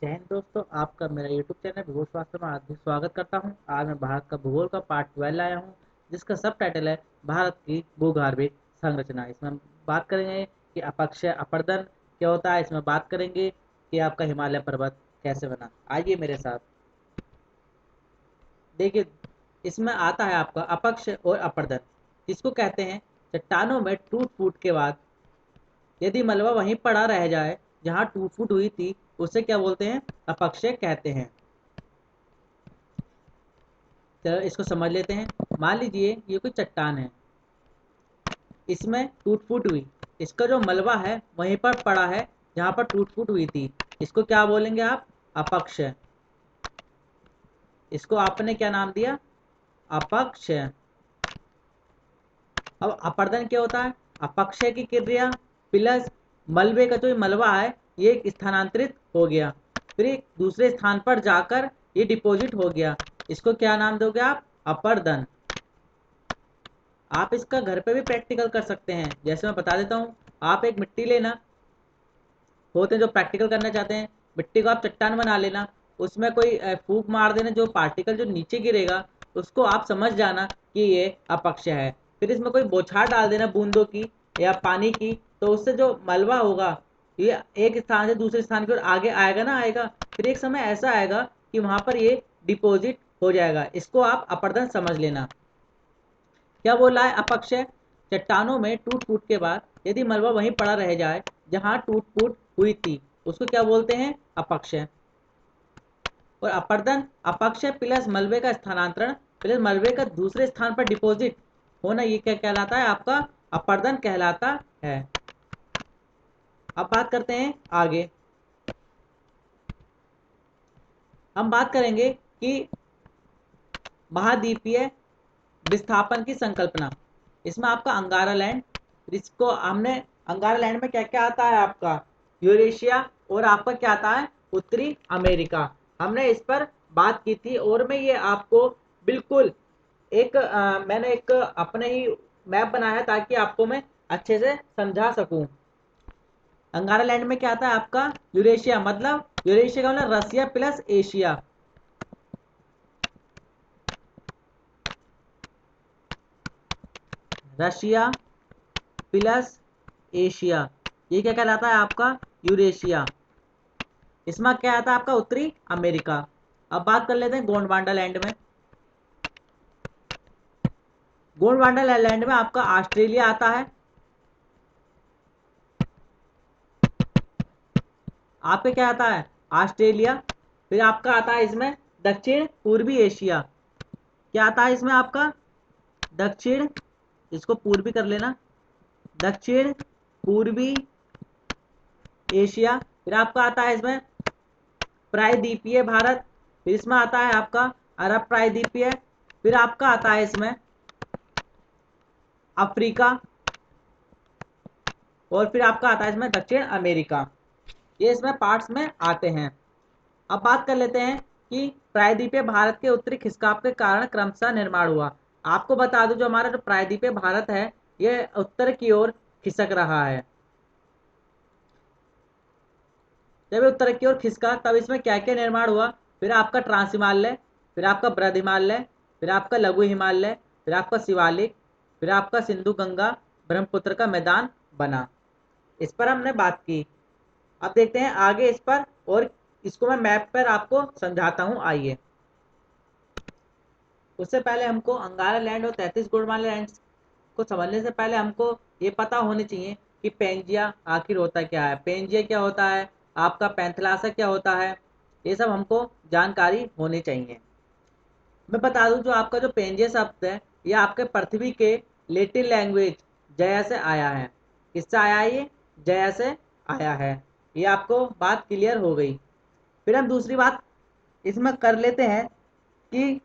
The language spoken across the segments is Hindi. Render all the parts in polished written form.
जय हिंद दोस्तों, आपका मेरा यूट्यूब चैनल भूगोल शास्त्र में हार्दिक स्वागत करता हूं। आज मैं भारत का भूगोल का पार्ट 12 लाया हूं, जिसका सब टाइटल है भारत की भूगर्भिक संरचना। इसमें हम बात करेंगे कि अपक्षय अपर्दन क्या होता है। इसमें बात करेंगे कि आपका हिमालय पर्वत कैसे बना। आइए मेरे साथ देखिए। इसमें आता है आपका अपक्षय और अपर्दन, जिसको कहते हैं चट्टानों में टूट फूट के बाद यदि मलबा वहीं पड़ा रह जाए जहाँ टूट फूट हुई थी, उसे क्या बोलते हैं? अपक्षय कहते हैं। चलो इसको समझ लेते हैं। मान लीजिए ये कोई चट्टान है, इसमें टूट फूट हुई, इसका जो मलबा है वहीं पर पड़ा है जहाँ पर टूट फूट हुई थी। इसको क्या बोलेंगे आप? अपक्षय। इसको आपने क्या नाम दिया? अपक्षय। अब अपर्दन क्या होता है? अपक्षय की क्रिया प्लस मलबे का जो मलबा है ये स्थानांतरित हो गया, फिर एक दूसरे स्थान पर जाकर ये डिपॉजिट हो गया। इसको क्या नाम दोगे आप? अपर्दन। आप इसका घर पे भी प्रैक्टिकल कर सकते हैं। जैसे मैं बता देता हूँ, आप एक मिट्टी लेना, होते हैं जो प्रैक्टिकल करना चाहते हैं, मिट्टी को आप चट्टान बना लेना, उसमें कोई फूंक मार देना, जो पार्टिकल जो नीचे गिरेगा उसको आप समझ जाना कि ये अपक्षय है। फिर इसमें कोई बौछार डाल देना बूंदों की या पानी की, तो उससे जो मलबा होगा ये एक स्थान से दूसरे स्थान की ओर आगे आएगा ना आएगा, फिर एक समय ऐसा आएगा कि वहां पर ये डिपॉजिट हो जाएगा। इसको आप अपर्दन समझ लेना। क्या बोल रहा है अपक्षय? चट्टानों में टूट फूट के बाद यदि मलबा वहीं पड़ा रह जाए जहां टूट फूट हुई थी, उसको क्या बोलते हैं? अपक्षय। और अपर्दन अपक्षय प्लस मलबे का स्थानांतरण प्लस मलबे का दूसरे स्थान पर डिपॉजिट होना, ये क्या कहलाता है? आपका अपर्दन कहलाता है। अब बात करते हैं आगे। हम बात करेंगे कि महाद्वीपीय विस्थापन की संकल्पना। इसमें आपका अंगारा लैंड, इसको हमने अंगारा लैंड में क्या क्या आता है? आपका यूरेशिया और आपका क्या आता है? उत्तरी अमेरिका। हमने इस पर बात की थी और मैं ये आपको बिल्कुल एक मैंने एक अपने ही मैप बनाया है ताकि आपको मैं अच्छे से समझा सकूं। अंगारा लैंड में क्या आता है? आपका यूरेशिया, मतलब यूरेशिया का मतलब Russia plus Asia. Russia plus Asia, ये क्या कहलाता है? आपका यूरेशिया। इसमें क्या आता है? आपका उत्तरी अमेरिका। अब बात कर लेते हैं गोंडवाना लैंड में। गोंडवाना लैंड में आपका ऑस्ट्रेलिया आता है, आपके क्या आता है? ऑस्ट्रेलिया। फिर आपका आता है इसमें दक्षिण पूर्वी एशिया। क्या आता है इसमें आपका? दक्षिण, इसको पूर्वी कर लेना, दक्षिण पूर्वी एशिया। फिर आपका आता है इसमें प्रायद्वीपीय भारत। फिर इसमें आता है आपका अरब प्रायद्वीपीय। फिर आपका आता है इसमें अफ्रीका। और फिर आपका आता है इसमें दक्षिण अमेरिका। ये इसमें पार्ट्स में आते हैं। अब बात कर लेते हैं कि प्रायद्वीपीय भारत के उत्तरी खिसकाव के कारण क्रमशः निर्माण हुआ। आपको बता दूं, जो हमारा जो प्रायद्वीपीय भारत है ये उत्तर की ओर खिसक रहा है। जब ये उत्तर की ओर खिसका तब इसमें क्या क्या निर्माण हुआ? फिर आपका ट्रांस हिमालय, फिर आपका बृहद हिमालय, फिर आपका लघु हिमालय, फिर आपका शिवालिक, फिर आपका सिंधु गंगा ब्रह्मपुत्र का मैदान बना। इस पर हमने बात की। अब देखते हैं आगे इस पर, और इसको मैं मैप पर आपको समझाता हूँ। आइए। उससे पहले हमको अंगारा लैंड और 33 गोंडवाना लैंड को समझने से पहले हमको ये पता होनी चाहिए कि पेंजिया आखिर होता क्या है, पेंजिया क्या होता है, आपका पैंथलासा क्या होता है। ये सब हमको जानकारी होनी चाहिए। मैं बता दूं, जो आपका जो पेंजिया शब्द है ये आपके पृथ्वी के लेटिन लैंग्वेज जया से आया है। किससे आया है ये? जया से आया है। ये आपको बात क्लियर हो गई। फिर हम दूसरी बात इसमें कर लेते हैं कि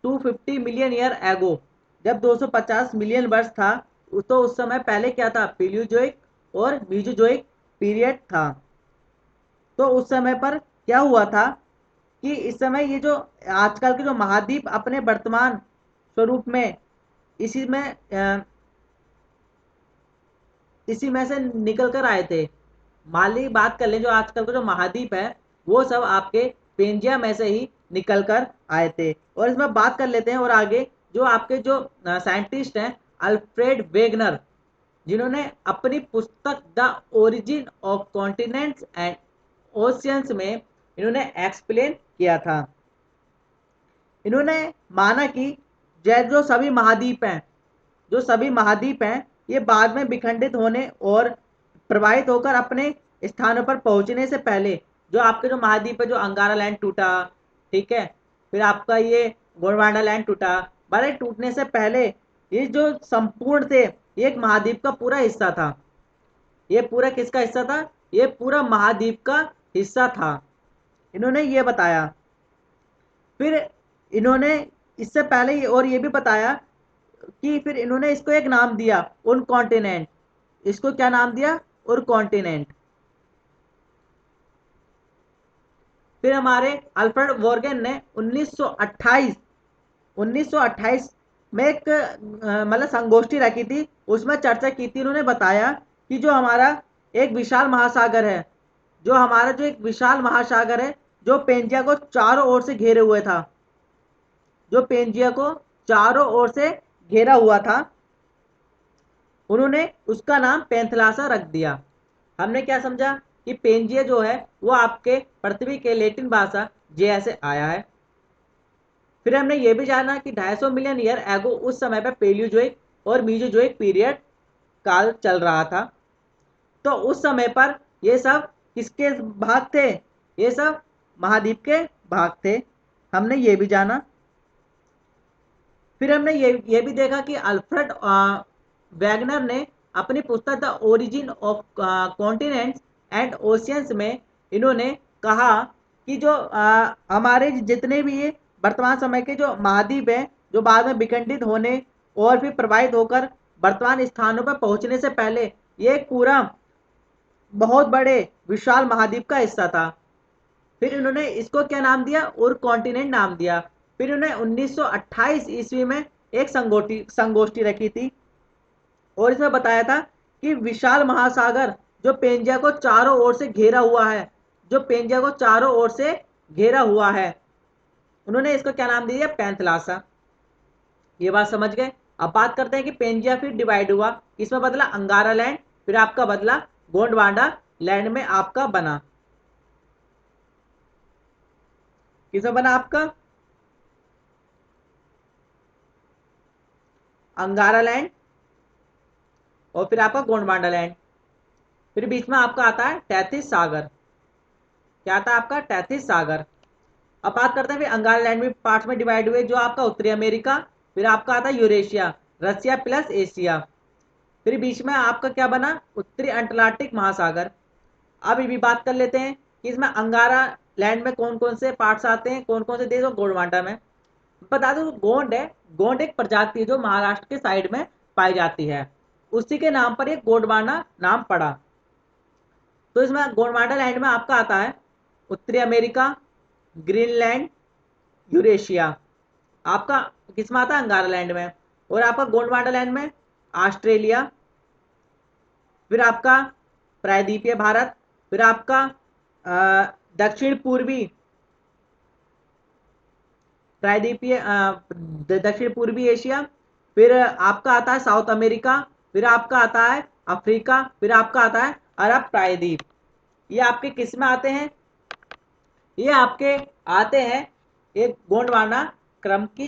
250 मिलियन ईयर एगो, जब 250 मिलियन वर्ष था, तो उस समय पहले क्या था? पीलियोजोइक और मीजोजोइक पीरियड था। तो उस समय पर क्या हुआ था कि इस समय ये जो आजकल के जो महाद्वीप अपने वर्तमान स्वरूप में इसी में इसी में से निकल कर आए थे। माली बात कर लें, जो आजकल का जो महाद्वीप है वो सब आपके पेंजिया में से ही निकल कर आए थे। और इसमें बात कर लेते हैं और आगे जो आपके जो साइंटिस्ट हैं अल्फ्रेड वेगनर, जिन्होंने अपनी पुस्तक the origin of continents and oceans में इन्होंने एक्सप्लेन किया था। इन्होंने माना कि जो सभी महाद्वीप हैं, जो सभी महाद्वीप हैं ये बाद में विखंडित होने और प्रवाहित होकर अपने स्थानों पर पहुंचने से पहले, जो आपके जो महाद्वीप है, जो अंगारा लैंड टूटा, ठीक है, फिर आपका ये गोंडवाना लैंड टूटा, भले टूटने से पहले ये जो संपूर्ण थे ये एक महाद्वीप का पूरा हिस्सा था। ये पूरा किसका हिस्सा था? ये पूरा महाद्वीप का हिस्सा था, इन्होंने ये बताया। फिर इन्होंने इससे पहले और ये भी बताया कि फिर इन्होंने इसको एक नाम दिया, उन कॉन्टिनेंट। इसको क्या नाम दिया? उर कॉन्टिनेंट। फिर हमारे अल्फ्रेड वॉर्गन ने 1928 में एक मतलब संगोष्ठी रखी थी, उसमें चर्चा की थी। उन्होंने बताया कि जो हमारा एक विशाल महासागर है, जो हमारा जो एक विशाल महासागर है जो पेंजिया को चारों ओर से घेरे हुए था, जो पेंजिया को चारों ओर से घेरा हुआ था, उन्होंने उसका नाम पैंथलासा रख दिया। हमने क्या समझा कि पेंजिया जो है वो आपके पृथ्वी के लैटिन भाषा जेया से आया है। फिर हमने ये भी जाना कि 250 मिलियन ईयर एगो उस समय पर पेलियोजोइक और मीजोजोइक पीरियड काल चल रहा था। तो उस समय पर ये सब किसके भाग थे? ये सब महाद्वीप के भाग थे, हमने ये भी जाना। फिर हमने ये भी देखा कि अल्फ्रेड वैगनर ने अपनी पुस्तक the origin of continents and oceans में इन्होंने कहा कि जो हमारे जितने भी ये वर्तमान समय के जो महाद्वीप हैं, जो बाद में विखंडित होने और फिर प्रवाहित होकर वर्तमान स्थानों पर पहुंचने से पहले ये एक पूरा बहुत बड़े विशाल महाद्वीप का हिस्सा था। फिर इन्होंने इसको क्या नाम दिया? उर कॉन्टिनेंट नाम दिया। फिर इन्होंने 1928 ईस्वी में एक संगोष्ठी रखी थी और इसमें बताया था कि विशाल महासागर जो पेंजिया को चारों ओर से घेरा हुआ है, जो पेंजिया को चारों ओर से घेरा हुआ है, उन्होंने इसको क्या नाम दिया? पैंथलासा। ये बात समझ गए। अब बात करते हैं कि पेंजिया फिर डिवाइड हुआ, इसमें बदला अंगारा लैंड, फिर आपका बदला गोंडवाना लैंड में आपका बना। किसमें बना आपका? अंगारा लैंड और फिर आपका गोंडवाना लैंड। फिर बीच में आपका आता है तैतीस सागर। क्या आता है आपका? तैतीस सागर। अब बात करते हैं फिर अंगारा लैंड में पार्ट्स में डिवाइड हुए, जो आपका उत्तरी अमेरिका, फिर आपका आता है यूरेशिया, रसिया प्लस एशिया। फिर बीच में आपका क्या बना? उत्तरी अंटार्कटिक महासागर। अब ये भी बात कर लेते हैं कि इसमें अंगारा लैंड में कौन कौन से पार्ट्स आते हैं, कौन कौन से देश, और गोंडवाना में। बता दो, गोंड है, गोंड एक प्रजाति है जो महाराष्ट्र के साइड में पाई जाती है, उसी के नाम पर ये गोंडवाना नाम पड़ा। तो इसमें गोंडवाना लैंड में आपका आता है उत्तरी अमेरिका, ग्रीनलैंड, यूरेशिया। आपका किसमें आता है? अंगारा लैंड में। और आपका गोंडवाना लैंड में ऑस्ट्रेलिया, फिर आपका प्रायद्वीपीय भारत, फिर आपका दक्षिण पूर्वी प्रायद्वीपीय दक्षिण पूर्वी एशिया, फिर आपका आता है साउथ अमेरिका, फिर आपका आता है अफ्रीका, फिर आपका आता है अरब प्रायद्वीप। ये आपके किस में आते हैं? ये आपके आते हैं एक गोंडवाना क्रम की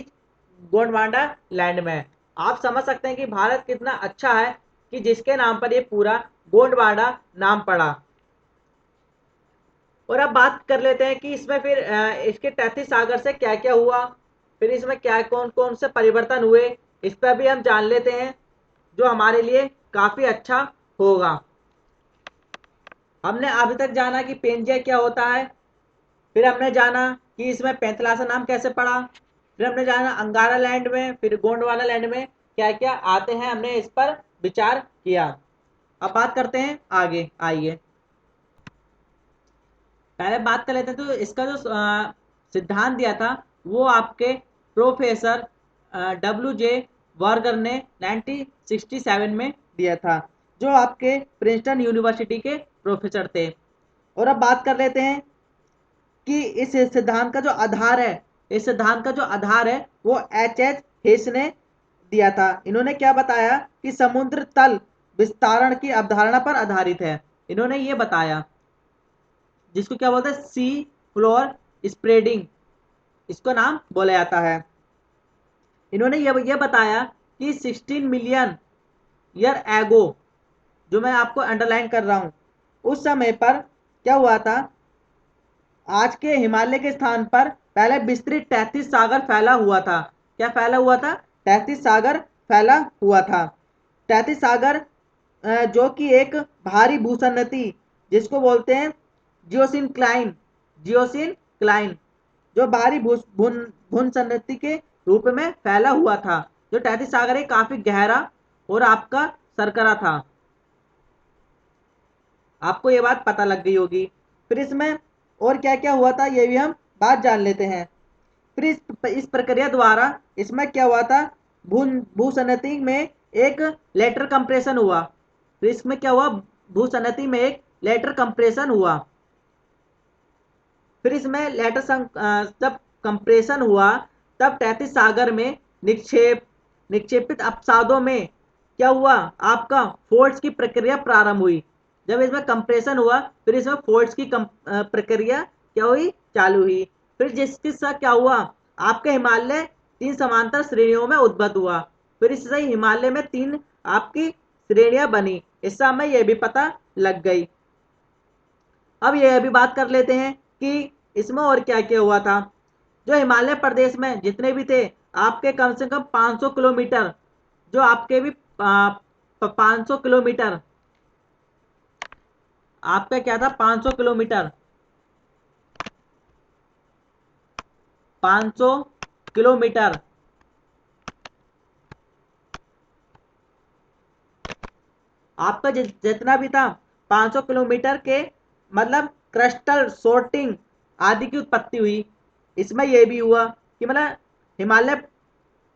गोंडवाना लैंड में। आप समझ सकते हैं कि भारत कितना अच्छा है कि जिसके नाम पर ये पूरा गोंडवाना नाम पड़ा। और अब बात कर लेते हैं कि इसमें फिर इसके 33 सागर से क्या क्या हुआ, फिर इसमें क्या कौन कौन से परिवर्तन हुए, इस पर भी हम जान लेते हैं, जो हमारे लिए काफ़ी अच्छा होगा। हमने अभी तक जाना कि पेंजिया क्या होता है, फिर हमने जाना कि इसमें पैंथलासा नाम कैसे पड़ा, फिर हमने जाना अंगारा लैंड में, फिर गोंडवाना लैंड में क्या क्या आते हैं, हमने इस पर विचार किया। अब बात करते हैं आगे, आइए पहले बात कर लेते हैं। तो इसका जो सिद्धांत दिया था वो आपके प्रोफेसर डब्ल्यू जे वार्गर ने 1967 में दिया था, जो आपके प्रिंसटन यूनिवर्सिटी के प्रोफेसर थे। और अब बात कर लेते हैं कि इस सिद्धांत का जो आधार है, इस सिद्धांत का जो आधार है वो एच हेस ने दिया था। इन्होंने क्या बताया कि समुद्र तल विस्तारण की अवधारणा पर आधारित है। इन्होंने ये बताया, जिसको क्या बोलते हैं, सी फ्लोर स्प्रेडिंग, इसको नाम बोला जाता है। इन्होंने ये बताया कि 16 मिलियन ईयर एगो, जो मैं आपको अंडरलाइन कर रहा हूं, उस समय पर क्या हुआ था, आज के हिमालय के स्थान पर पहले विस्तृत 33 सागर फैला हुआ था। क्या फैला हुआ था? 33 सागर फैला हुआ था। 33 सागर जो कि एक भारी भूसन्नति, जिसको बोलते हैं जियोसिनक्लाइन, जियोसिनक्लाइन, जो भारी भूसन्नति के रूप में फैला हुआ था। जो 33 सागर है काफी गहरा और आपका सरकरा था। आपको ये बात पता लग गई होगी। फिर इसमें और क्या क्या हुआ था ये भी हम बात जान लेते हैं। फिर इस प्रक्रिया द्वारा इसमें क्या हुआ था, भूसन्नति में एक लेटर कंप्रेशन हुआ। फिर इसमें क्या हुआ, भूसन्नति में एक लेटर कंप्रेशन हुआ। फिर इसमें जब कंप्रेशन हुआ, तब 33 सागर में निक्षेपित अपसादों में क्या हुआ, आपका फोर्स की प्रक्रिया प्रारंभ हुई। जब इसमें कंप्रेशन हुआ, फिर इसमें फोर्स की प्रक्रिया क्या हुई, चालू हुई। फिर जिसके साथ क्या हुआ, आपके हिमालय 3 समांतर श्रेणियों में उद्भूत हुआ। फिर इससे हिमालय में 3 आपकी श्रेणियां बनी। इससे हमें यह भी पता लग गई। अब यह भी बात कर लेते हैं कि इसमें और क्या क्या हुआ था। जो हिमालय प्रदेश में जितने भी थे, आपके कम से कम 500 किलोमीटर, जो आपके भी 500 किलोमीटर, आपका क्या था, 500 किलोमीटर, 500 किलोमीटर आपका जितना भी था, 500 किलोमीटर के मतलब क्रिस्टल सोर्टिंग आदि की उत्पत्ति हुई। इसमें यह भी हुआ कि मतलब हिमालय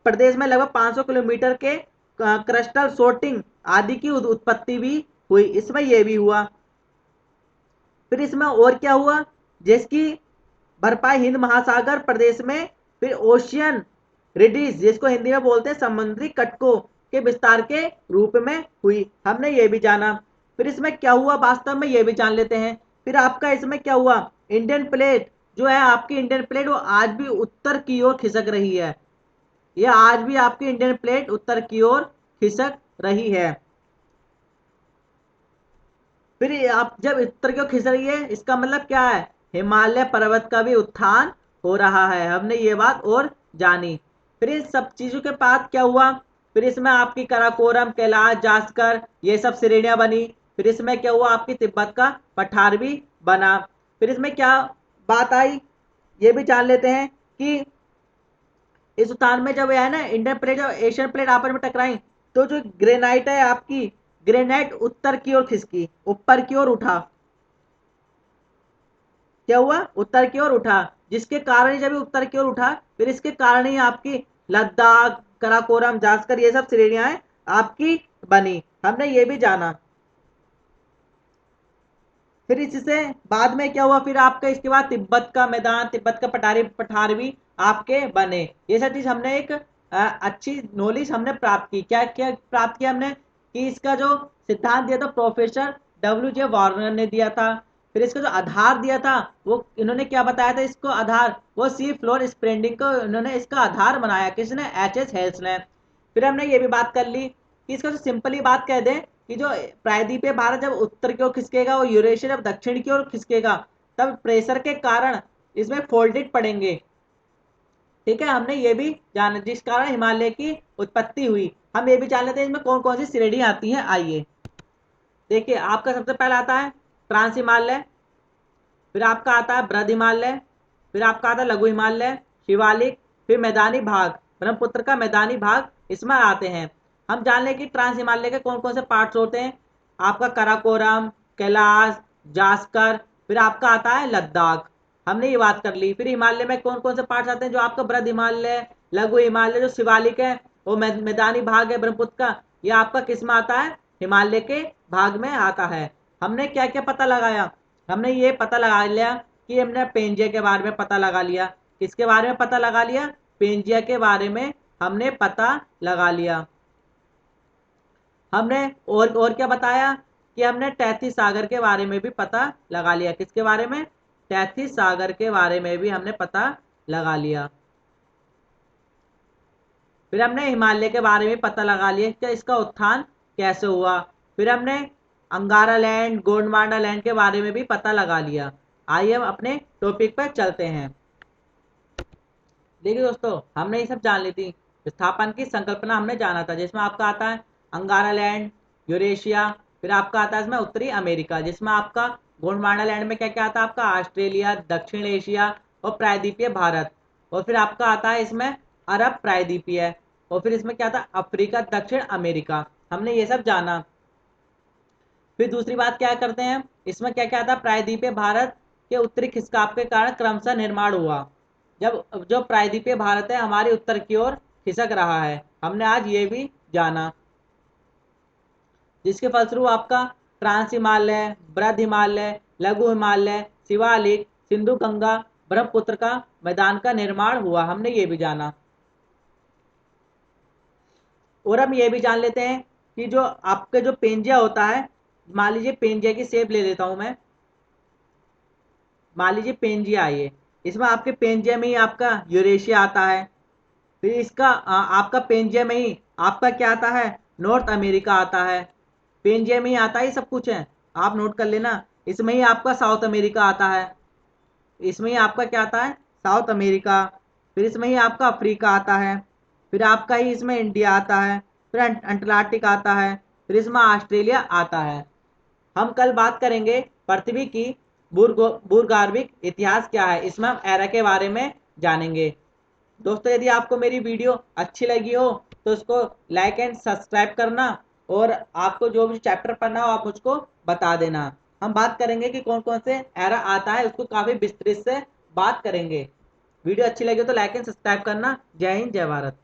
प्रदेश में लगभग 500 किलोमीटर के क्रिस्टल सोर्टिंग आदि की उत्पत्ति भी हुई। इसमें यह भी हुआ। फिर इसमें और क्या हुआ, जिसकी भरपाई हिंद महासागर प्रदेश में, फिर ओशियन रिडीज, जिसको हिंदी में बोलते हैं समुद्री कटकों के विस्तार के रूप में हुई। हमने ये भी जाना। फिर इसमें क्या हुआ वास्तव में, ये भी जान लेते हैं। फिर आपका इसमें क्या हुआ, इंडियन प्लेट जो है, आपकी इंडियन प्लेट वो आज भी उत्तर की ओर खिसक रही है। यह आज भी आपकी इंडियन प्लेट उत्तर की ओर खिसक रही है। फिर आप जब उत्तर की ओर खिसक रही है, इसका मतलब क्या है, हिमालय पर्वत का भी उत्थान हो रहा है। हमने ये बात और जानी। फिर इन सब चीजों के बाद क्या हुआ, फिर इसमें आपकी काराकोरम, कैलाश, जास्कर, ये सब श्रेणियां बनी। फिर इसमें क्या हुआ, आपकी तिब्बत का पठार भी बना। फिर इसमें क्या बात आई, ये भी जान लेते हैं कि इस उत्थान में जब है ना, इंडियन प्लेट और एशियन प्लेट आपस में टकराई, तो जो ग्रेनाइट है आपकी, ग्रेनाइट उत्तर की ओर खिसकी, ऊपर की ओर उठा। क्या हुआ, उत्तर की ओर उठा, जिसके कारण ही जब उत्तर की ओर उठा, फिर इसके कारण ही आपकी लद्दाख, कराकोरम, जास्कर, ये सब श्रेणियां आपकी बनी। हमने ये भी जाना। फिर इससे बाद में क्या हुआ, फिर आपका इसके बाद तिब्बत का मैदान, तिब्बत का पठार भी आपके बने। ये सब चीज हमने एक अच्छी नॉलेज हमने प्राप्त की। क्या क्या प्राप्त किया हमने, कि इसका जो सिद्धांत दिया था प्रोफेसर डब्ल्यू जे वार्नर ने दिया था। फिर इसका जो आधार दिया था, वो इन्होंने क्या बताया था, इसको आधार वो सी फ्लोर स्प्रेडिंग को इन्होंने इसका आधार बनाया, किसने, एच हेल्स ने। फिर हमने ये भी बात कर ली कि इसको सिंपली बात कह दें कि जो प्रायद्वीपीय भारत जब उत्तर की ओर खिसकेगा, वो यूरेशिया जब दक्षिण की ओर खिसकेगा, तब प्रेशर के कारण इसमें फोल्डेड पड़ेंगे। ठीक है, हमने ये भी जाना, जिस कारण हिमालय की उत्पत्ति हुई। हम ये भी जान लेते हैं इसमें कौन कौन सी श्रेणी आती हैं। आइए देखिए, आपका सबसे पहला आता है ट्रांस हिमालय, फिर आपका आता है बृहद हिमालय, फिर आपका आता है लघु हिमालय, शिवालिक, फिर मैदानी भाग, ब्रह्मपुत्र का मैदानी भाग इसमें आते हैं। हम जान लें कि ट्रांस हिमालय के कौन कौन से पार्ट्स होते हैं। आपका कराकोरम, कैलाश, जास्कर, फिर आपका आता है लद्दाख। हमने ये बात कर ली। फिर हिमालय में कौन कौन से पार्ट्स आते हैं, जो आपका बृहद हिमालय, लघु हिमालय, जो शिवालिक है, वो मैदानी भाग है ब्रह्मपुत्र का, ये आपका किस में आता है, हिमालय के भाग में आता है। हमने क्या क्या पता लगाया? हमने ये पता लगा लिया कि हमने पेंजिया के बारे में पता लगा लिया। किसके बारे में पता लगा लिया? पेंजिया के बारे में हमने पता लगा लिया। हमने और क्या बताया कि हमने तैतीस सागर के बारे में भी पता लगा लिया। किसके बारे में? तैतीस सागर के बारे में भी हमने पता लगा लिया। फिर हमने हिमालय के बारे में पता लगा लिया कि इसका उत्थान कैसे हुआ। फिर हमने अंगारा लैंड, गोंडवाना लैंड के बारे में भी पता लगा लिया। आइए हम अपने टॉपिक पर चलते हैं। देखिए दोस्तों, हमने ये सब जान ली थी। विस्थापन की संकल्पना हमने जाना था, जिसमें आपका आता है अंगारा लैंड, यूरेशिया। फिर आपका आता है इसमें उत्तरी अमेरिका, जिसमें आपका गोंडवाना लैंड में क्या क्या आता है आपका? ऑस्ट्रेलिया, दक्षिण एशिया और प्रायद्वीपीय भारत। और फिर आपका आता है इसमें अरब प्रायद्वीपीय। और फिर इसमें क्या था? अफ्रीका, दक्षिण अमेरिका। हमने ये सब जाना। फिर दूसरी बात क्या करते हैं, इसमें क्या क्या आता? प्रायद्वीपीय भारत के उत्तरी खिसकाव के कारण क्रमशः निर्माण हुआ। जब जो प्रायद्वीपीय भारत है हमारे उत्तर की ओर खिसक रहा है, हमने आज ये भी जाना। जिसके फलस्वरूप आपका ट्रांस हिमालय, बृहद हिमालय, लघु हिमालय, शिवालिक, सिंधु गंगा, ब्रह्मपुत्र का मैदान का निर्माण हुआ। हमने ये भी जाना। और हम ये भी जान लेते हैं कि जो आपके जो पेंजिया होता है, मान लीजिए पेंजिया की शेप ले लेता हूं मैं। मान लीजिए पेंजिया आइए, इसमें आपके पेंजिया में ही आपका यूरेशिया आता है। फिर इसका आपका पेंजिया में ही आपका क्या आता है? नॉर्थ अमेरिका आता है। पेंजिया में ही आता है, ये सब कुछ है, आप नोट कर लेना। इसमें ही आपका साउथ अमेरिका आता है। इसमें ही आपका क्या आता है? South America. फिर इसमें ही आपका अफ्रीका आता है। फिर आपका ही इसमें इंडिया आता है। फिर अंटार्कटिक आता है। फिर इसमें ऑस्ट्रेलिया आता है। हम कल बात करेंगे पृथ्वी की भूगर्भिक इतिहास क्या है, इसमें हम एरा के बारे में जानेंगे। दोस्तों, यदि आपको मेरी वीडियो अच्छी लगी हो तो उसको लाइक एंड सब्सक्राइब करना। और आपको जो भी चैप्टर पढ़ना हो आप मुझको बता देना। हम बात करेंगे कि कौन कौन से एरा आता है, उसको काफ़ी विस्तृत से बात करेंगे। वीडियो अच्छी लगी हो तो लाइक एंड सब्सक्राइब करना। जय हिंद, जय भारत।